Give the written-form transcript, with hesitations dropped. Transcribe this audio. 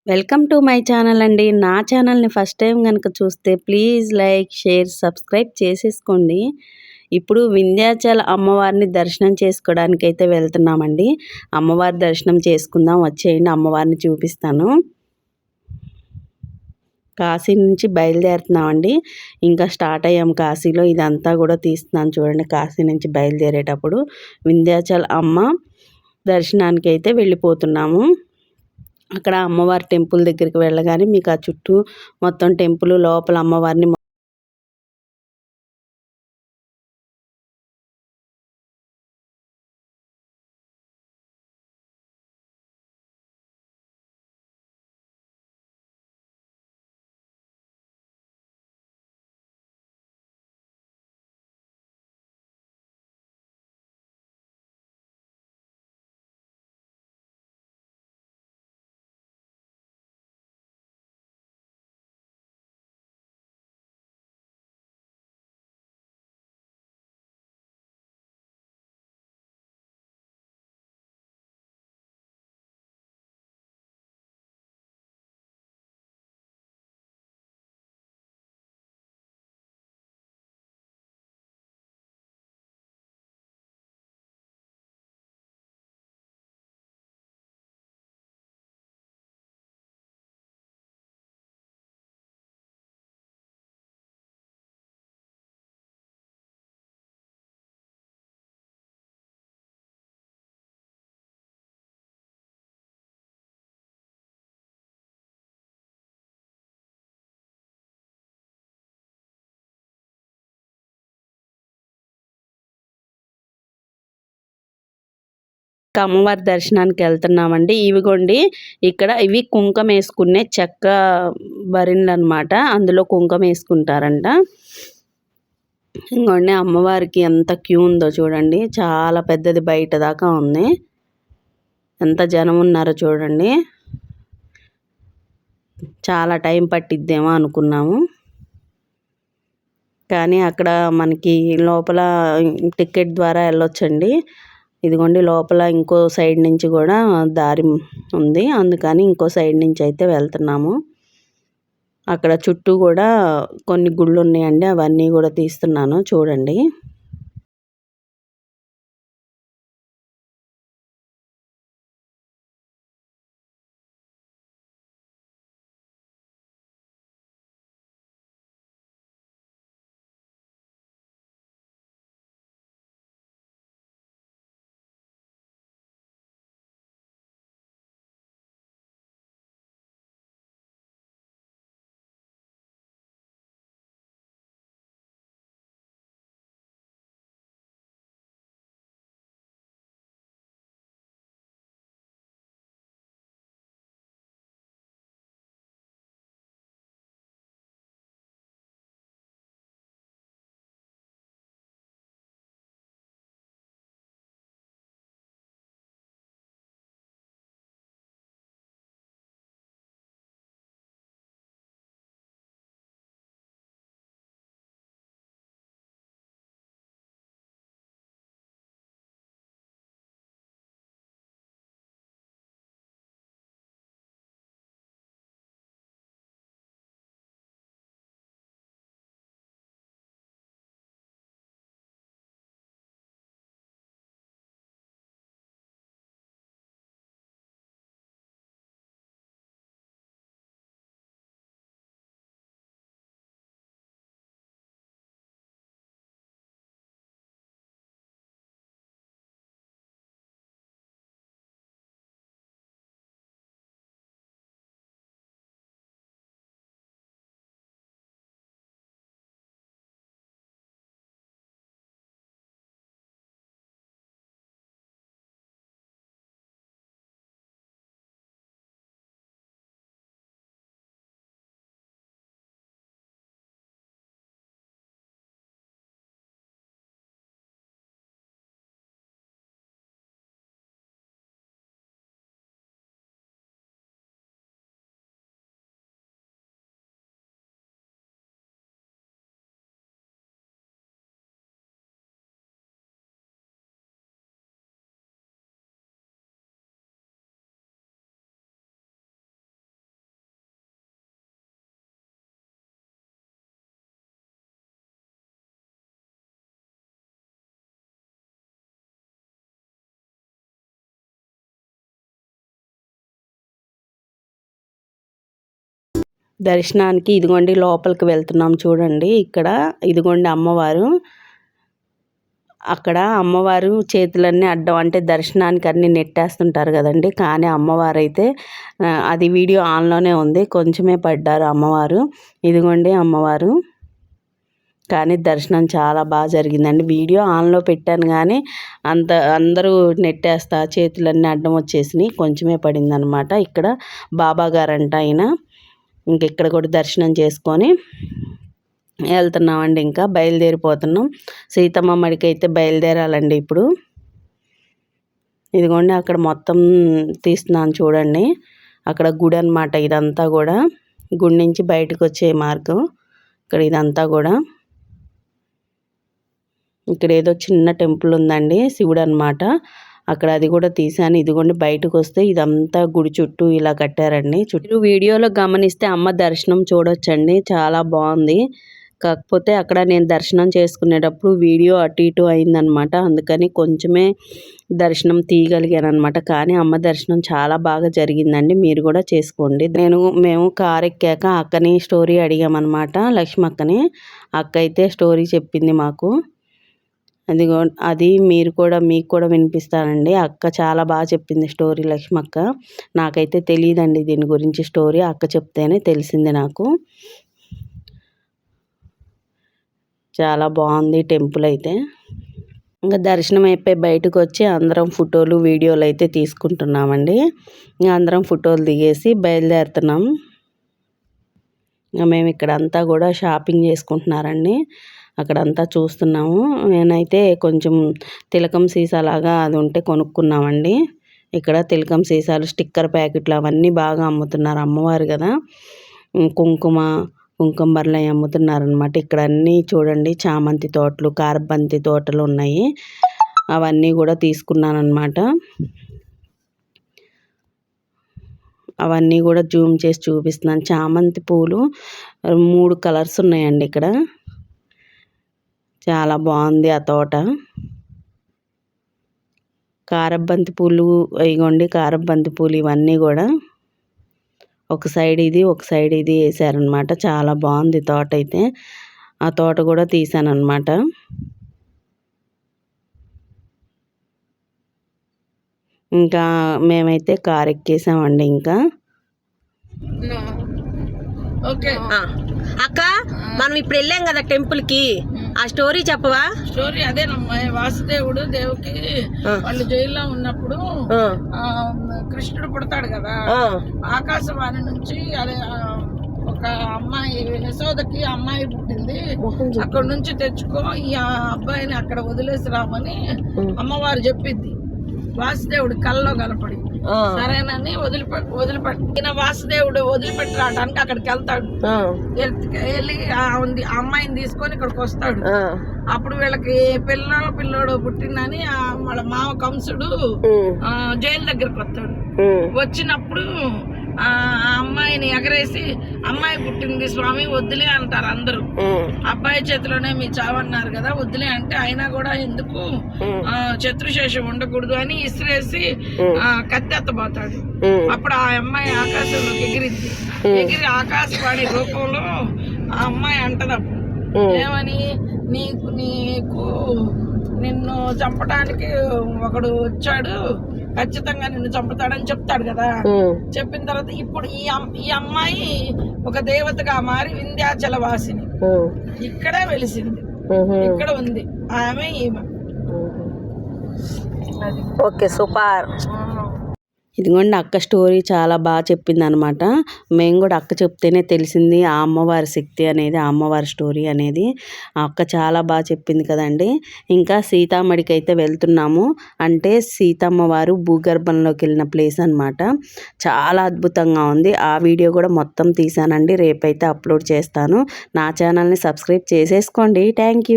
Welcome to my channel అండి. నా ఛానల్ని ఫస్ట్ టైం కనుక చూస్తే ప్లీజ్ లైక్, షేర్, సబ్స్క్రైబ్ చేసేసుకోండి. ఇప్పుడు వింధ్యాచల అమ్మవారిని దర్శనం చేసుకోవడానికైతే వెళ్తున్నామండి. అమ్మవారి దర్శనం చేసుకుందాం వచ్చేయండి, అమ్మవారిని చూపిస్తాను. కాశీ నుంచి బయలుదేరుతున్నామండి. ఇంకా స్టార్ట్ అయ్యాం కాశీలో. ఇదంతా కూడా తీస్తున్నాను చూడండి. కాశీ నుంచి బయలుదేరేటప్పుడు వింధ్యాచల అమ్మ దర్శనానికి అయితే వెళ్ళిపోతున్నాము. అక్కడ అమ్మవారి టెంపుల్ దగ్గరికి వెళ్ళగానే మీకు ఆ చుట్టూ మొత్తం టెంపుల్ లోపల అమ్మవారిని అమ్మవారి దర్శనానికి వెళ్తున్నామండి. ఇవిగోండి ఇవి కుంకుమ వేసుకునే చెక్క బరిన్లు అనమాట. అందులో కుంకుమ వేసుకుంటారంట. ఇంకోండి అమ్మవారికి ఎంత క్యూ ఉందో చూడండి. చాలా పెద్దది, బయట దాకా ఉంది. ఎంత జనం ఉన్నారో చూడండి. చాలా టైం పట్టిద్దేమో అనుకున్నాము, కానీ అక్కడ మనకి లోపల టికెట్ ద్వారా వెళ్ళొచ్చండి. ఇదిగోండి లోపల ఇంకో సైడ్ నుంచి కూడా దారి ఉంది, అందుకని ఇంకో సైడ్ నుంచి అయితే వెళ్తున్నాము. అక్కడ చుట్టూ కూడా కొన్ని గుళ్ళు ఉన్నాయండి, అవన్నీ కూడా తీస్తున్నాను చూడండి. దర్శనానికి ఇదిగోండి లోపలికి వెళ్తున్నాం చూడండి. ఇక్కడ ఇదిగోండి అమ్మవారు. అక్కడ అమ్మవారు చేతులన్నీ అడ్డం, అంటే దర్శనానికి అన్నీ నెట్టేస్తుంటారు కదండి. కానీ అమ్మవారు అయితే అది వీడియో ఆన్లోనే ఉంది, కొంచెమే పడ్డారు అమ్మవారు. ఇదిగోండి అమ్మవారు. కానీ దర్శనం చాలా బాగా జరిగిందండి. వీడియో ఆన్లో పెట్టాను కానీ అందరూ నెట్టేస్తా చేతులన్నీ అడ్డం వచ్చేసినాయి, కొంచెమే పడిందనమాట. ఇక్కడ బాబా గారంట ఆయన. ఇక్కడ కూడా దర్శనం చేసుకొని వెళ్తున్నామండి. ఇంకా బయలుదేరిపోతున్నాం. సీతమ్మ మడికి అయితే బయలుదేరాలండి ఇప్పుడు. ఇదిగోండి అక్కడ మొత్తం తీస్తున్నాను చూడండి. అక్కడ గుడి అనమాట ఇదంతా కూడా. గుడి నుంచి బయటకు వచ్చే మార్గం ఇక్కడ ఇదంతా కూడా. ఇక్కడ ఏదో చిన్న టెంపుల్ ఉందండి, శివుడు అనమాట. అక్కడ అది కూడా తీసాను. ఇదిగోండి బయటకు వస్తే ఇదంతా గుడి చుట్టూ ఇలా కట్టారండి. చుట్టూ వీడియోలో గమనిస్తే అమ్మ దర్శనం చూడొచ్చండి, చాలా బాగుంది. కాకపోతే అక్కడ నేను దర్శనం చేసుకునేటప్పుడు వీడియో అటు ఇటు అయిందనమాట, అందుకని కొంచెమే దర్శనం తీయగలిగాను అనమాట. కానీ అమ్మ దర్శనం చాలా బాగా జరిగిందండి, మీరు కూడా చేసుకోండి. మేము కారు ఎక్కాక అక్కని స్టోరీ అడిగామన్నమాట, లక్ష్మక్కని. అక్క అయితే స్టోరీ చెప్పింది మాకు. అది మీకు కూడా వినిపిస్తానండి. అక్క చాలా బాగా చెప్పింది స్టోరీ, లక్ష్మక్క. నాకైతే తెలియదండి దీని గురించి స్టోరీ, అక్క చెప్తేనే తెలిసింది నాకు. చాలా బాగుంది టెంపుల్ అయితే. ఇంకా దర్శనం అయిపోయి బయటకు వచ్చి అందరం ఫోటోలు వీడియోలు అయితే తీసుకుంటున్నామండి. ఇంకా అందరం ఫోటోలు దిగేసి బయలుదేరుతున్నాం. మేము ఇక్కడంతా కూడా షాపింగ్ చేసుకుంటున్నారండి, అక్కడంతా చూస్తున్నాము. నేనైతే కొంచెం తిలకం సీసాలాగా అది ఉంటే కొనుక్కున్నామండి. ఇక్కడ తిలకం సీసాలు, స్టిక్కర్ ప్యాకెట్లు అవన్నీ బాగా అమ్ముతున్నారు, అమ్మవారు కదా. కుంకుమ బర్లు అమ్ముతున్నారనమాట. ఇక్కడ అన్నీ చూడండి చామంతి తోటలు, కారబంతి తోటలు ఉన్నాయి. అవన్నీ కూడా తీసుకున్నాను అనమాట. అవన్నీ కూడా జూమ్ చేసి చూపిస్తున్నాను. చామంతి పూలు 3 కలర్స్ ఉన్నాయండి ఇక్కడ. చాలా బాగుంది ఆ తోట. కారబంతి పూలు ఇగోండి, కారబంతి పూలు ఇవన్నీ కూడా ఒక సైడ్ ఇది ఒక సైడ్ ఇది వేసారనమాట. చాలా బాగుంది తోట అయితే. ఆ తోట కూడా తీసానమాట. ఇంకా మేమైతే కారు ఎక్కేసామండి. ఇంకా ఓకే అక్క, మనం ఇప్పుడు వెళ్ళాం కదా టెంపుల్ కి, ఆ స్టోరీ చెప్పవా? స్టోరీ అదేనమ్మా, వాసుదేవుడు దేవకి వాళ్ళు జైల్లో ఉన్నప్పుడు కృష్ణుడు పుడతాడు కదా, ఆకాశవాణి నుంచి అదే ఒక అమ్మాయి యశోదకి అమ్మాయి పుట్టింది, అక్కడ నుంచి తెచ్చుకో ఈ అబ్బాయిని అక్కడ వదిలేసి రామని అమ్మవారు చెప్పింది. వాసుదేవుడు కల్లో కనపడి సరేనని వదిలిపెట్టిన వాసుదేవుడు వదిలిపెట్టి రావడానికి అక్కడికి వెళ్తాడు. వెళ్ళి అమ్మాయిని తీసుకొని ఇక్కడికి వస్తాడు. అప్పుడు వీళ్ళకి పిల్లోడు పుట్టిందని వాళ్ళ మామ కంసుడు జైలు దగ్గరకు వస్తాడు. వచ్చినప్పుడు ఆ అమ్మాయిని ఎగరేసి అమ్మాయి పుట్టింది స్వామి వద్దులే అంటారు అందరూ. అబ్బాయి చేతిలోనే మీ చావన్నారు కదా వద్దులే అంటే, అయినా కూడా ఎందుకు శత్రుశేషం ఉండకూడదు అని ఇసిరేసి కత్తెత్తబోతాడు. అప్పుడు ఆ అమ్మాయి ఆకాశంలోకి ఎగిరి ఆకాశవాణి రూపంలో ఆ అమ్మాయి అంటదప్పుడు ఏమని, నీకు నిన్ను చంపడానికి ఒకడు వచ్చాడు, ఖచ్చితంగా నిన్ను చంపుతాడని చెప్తాడు కదా. చెప్పిన తర్వాత ఇప్పుడు ఈ అమ్మాయి ఒక దేవతగా మారి వింధ్యాచల వాసిని ఇక్కడే వెలిసింది, ఇక్కడ ఉంది ఆమె ఈమె. Okay super. ఇదిగోండి అక్క స్టోరీ చాలా బాగా చెప్పింది అనమాట. మేము కూడా అక్క చెప్తేనే తెలిసింది ఆ అమ్మవారి శక్తి అనేది, ఆ అమ్మవారి స్టోరీ అనేది. ఆ అక్క చాలా బాగా చెప్పింది కదండి. ఇంకా సీతామడికి అయితే వెళ్తున్నాము. అంటే సీతమ్మ వారు భూగర్భంలోకి వెళ్ళిన ప్లేస్ అనమాట. చాలా అద్భుతంగా ఉంది. ఆ వీడియో కూడా మొత్తం తీసానండి, రేపైతే అప్లోడ్ చేస్తాను. నా ఛానల్ని సబ్స్క్రైబ్ చేసేసుకోండి. Thank you.